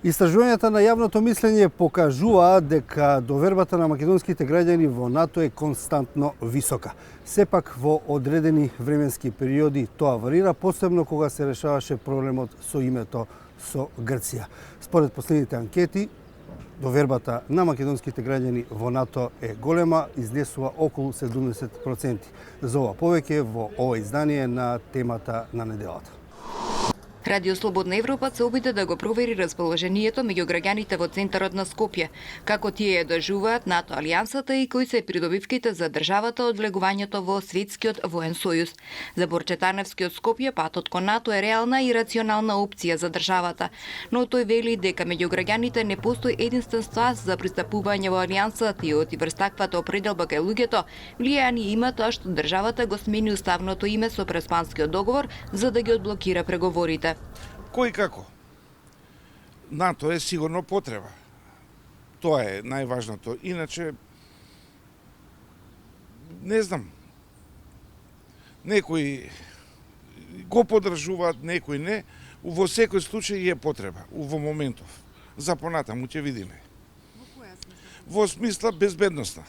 Истражувањата на јавното мислење покажуваат дека довербата на македонските граѓани во НАТО е константно висока. Сепак во одредени временски периоди тоа варира, посебно кога се решаваше проблемот со името со Грција. Според последните анкети, довербата на македонските граѓани во НАТО е голема, изнесува околу 70%. За ова повеќе во ова издание на темата на неделата. Радио Слободна Европа се обиде да го провери расположението меѓу граѓаните во центарот на Скопје, како тие ја доживуваат НАТО алијансата и кои се придобивките за државата од влегувањето во Светскиот воен сојуз. За Борчетарневски од Скопје патот кон НАТО е реална и рационална опција за државата, но тој вели дека меѓу граѓаните не постои единствен стас за пристапување во алијансата и од врз таквата определба кај луѓето влијание има тоа што државата го смени уставното име со Преспанскиот договор за да ги одблокира преговорите. Кој како? НАТО е сигурно потреба. Тоа е најважното. Иначе, не знам, некои го подржуваат, некои не. Во секој случај е потреба, во моментов. За понатаму ќе видиме. Во која смисла? Во смисла безбедносна.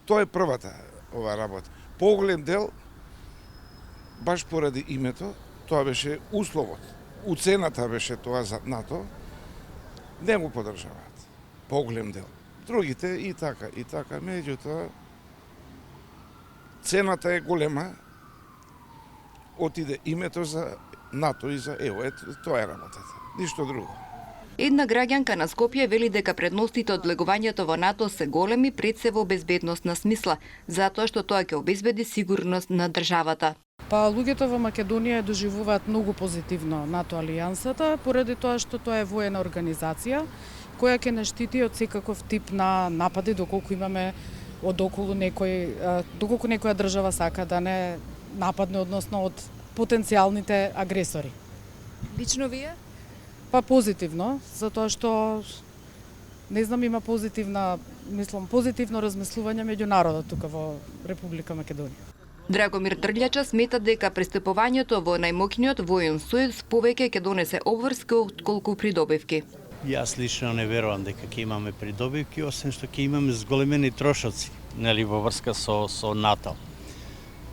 Тоа е првата ова работа. Поголем дел, баш поради името, тоа беше условот. Уцената беше тоа за НАТО, не го подржаваат. Поголем дел. Другите и така, меѓутоа цената е голема, отиде името за НАТО и за ЕУ. Тоа е работата. Ништо друго. Една граѓанка на Скопје вели дека предностите од влегувањето во НАТО се големи пред се во безбедносна смисла, затоа што тоа ќе обезбеди сигурност на државата. Па луѓето во Македонија доживуваат многу позитивно НАТО алијансата, поради тоа што тоа е воена организација која ќе не штити од секаков тип на напади доколку имаме доколку некоја држава сака да не нападне, односно од потенцијалните агресори. Лично вие? Па позитивно, затоа што не знам, има позитивно размислување меѓу народот тука во Република Македонија. Драгомир Дрљача смета дека пристапувањето во најмоќниот воен сојуз повеќе ќе донесе обврски отколку придобивки. Јас лично не верувам дека ќе имаме придобивки, освен што ќе имаме зголемени трошоци, во врска со НАТО.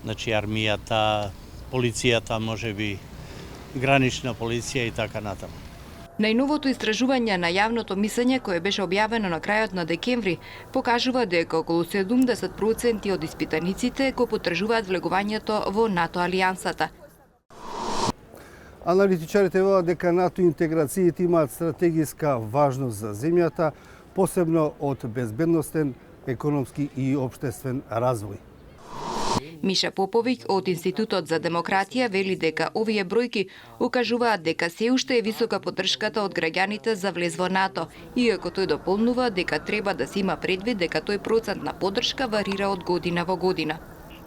Значи армијата, полицијата, можеби гранична полиција и така натаму. Најновото истражување на јавното мислење кое беше објавено на крајот на декември покажува дека околу 70% од испитаниците го потврдуваат влегувањето во НАТО алијансата. Аналитичарите велат дека НАТО интеграциите имаат стратегиска важност за земјата, посебно од безбедностен, економски и општествен развој. Миша Поповиќ од Институтот за демократија вели дека овие бројки укажуваат дека се уште е висока поддршката од граѓаните за влез во НАТО, иако тој дополнува дека треба да се има предвид дека тој процент на поддршка варира од година во година.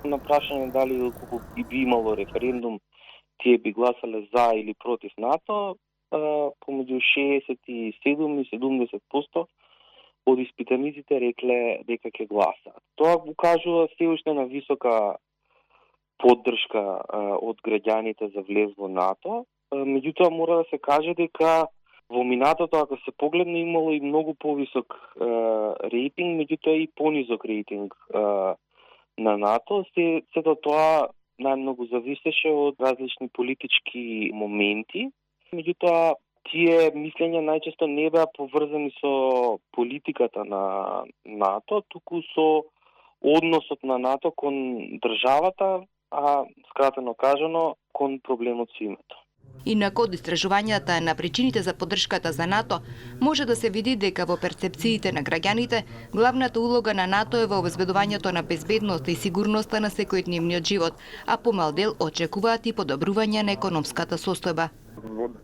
На прашање дали кога би имало референдум, тие би гласале за или против НАТО, помеѓу 67 и 70% од испитаниците рекле дека ќе гласаат. Тоа укажува се уште на висока поддршка од граѓаните за влез во НАТО. Меѓутоа мора да се каже дека во минатото, ако се погледне, имало и многу повисок рейтинг, меѓутоа и понизок рейтинг на НАТО. Сето тоа најмногу зависеше од различни политички моменти. Меѓутоа тие мислења најчесто не беа поврзани со политиката на НАТО, туку со односот на НАТО кон државата, а скратено кажано, кон проблемот со името. Инаку од истражувањата на причините за поддршката за НАТО, може да се види дека во перцепциите на граѓаните, главната улога на НАТО е во обезбедувањето на безбедност и сигурноста на секојдневниот живот, а помал дел очекуваат и подобрување на економската состојба.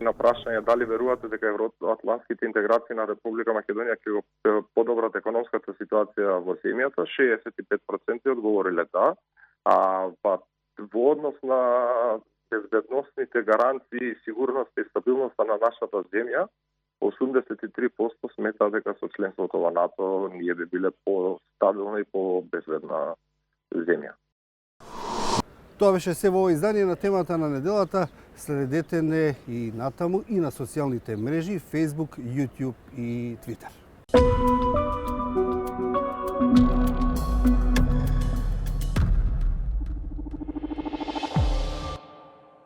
На прашање дали верувате дека евроатлантските интеграции на Република Македонија ќе го подобрат економската ситуација во земјата, 65% одговориле да, па во однос на безбедносните гаранции, сигурноста и стабилноста на нашата земја, 83% сметаат дека со членството во НАТО ние би биле по-стабилна и по-безбедна земја. Тоа беше се во издание на темата на неделата. Следете не и натаму и на социјалните мрежи Facebook, YouTube и Twitter.